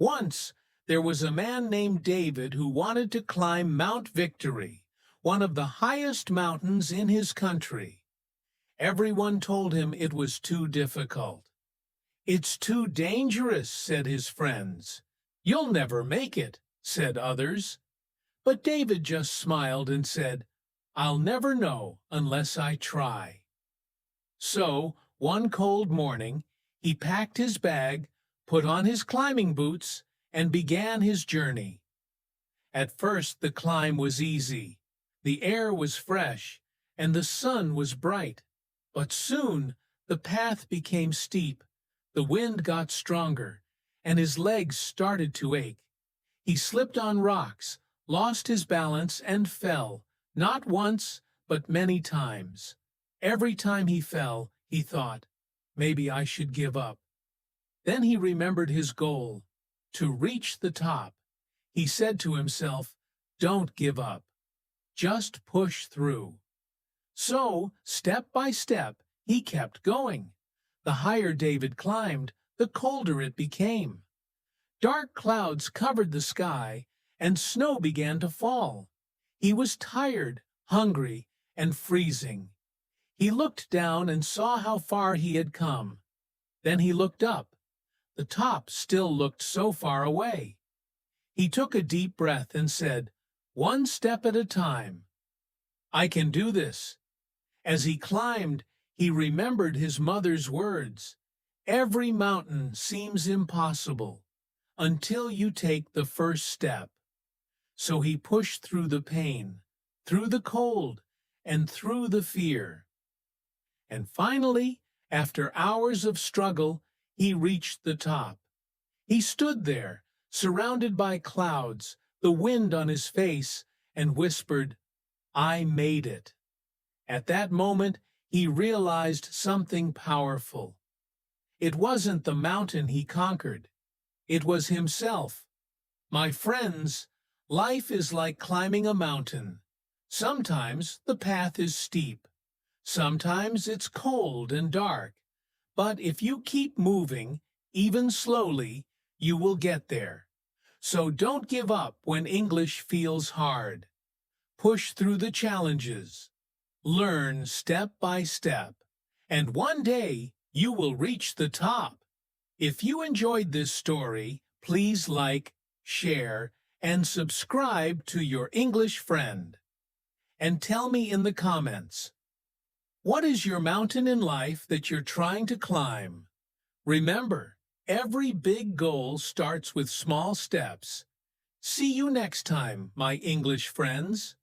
Once, there was a man named David who wanted to climb Mount Victory, one of the highest mountains in his country. Everyone told him it was too difficult. "It's too dangerous," said his friends. "You'll never make it," said others. But David just smiled and said, "I'll never know unless I try." So, one cold morning, he packed his bag, put on his climbing boots, and began his journey. At first the climb was easy. The air was fresh, and the sun was bright. But soon the path became steep, the wind got stronger, and his legs started to ache. He slipped on rocks, lost his balance, and fell, not once, but many times. Every time he fell, he thought, "Maybe I should give up." Then he remembered his goal, to reach the top. He said to himself, "Don't give up. Just push through." So, step by step, he kept going. The higher David climbed, the colder it became. Dark clouds covered the sky, and snow began to fall. He was tired, hungry, and freezing. He looked down and saw how far he had come. Then he looked up. The top still looked so far away. He took a deep breath and said, "One step at a time. I can do this." As he climbed, he remembered his mother's words. "Every mountain seems impossible until you take the first step." So he pushed through the pain, through the cold, and through the fear. And finally, after hours of struggle, he reached the top. He stood there, surrounded by clouds, the wind on his face, and whispered, "I made it." At that moment, he realized something powerful. It wasn't the mountain he conquered. It was himself. My friends, life is like climbing a mountain. Sometimes the path is steep. Sometimes it's cold and dark. But if you keep moving, even slowly, you will get there. So don't give up when English feels hard. Push through the challenges. Learn step by step. And one day, you will reach the top. If you enjoyed this story, please like, share, and subscribe to your English friend. And tell me in the comments, what is your mountain in life that you're trying to climb? Remember, every big goal starts with small steps. See you next time, my English friends.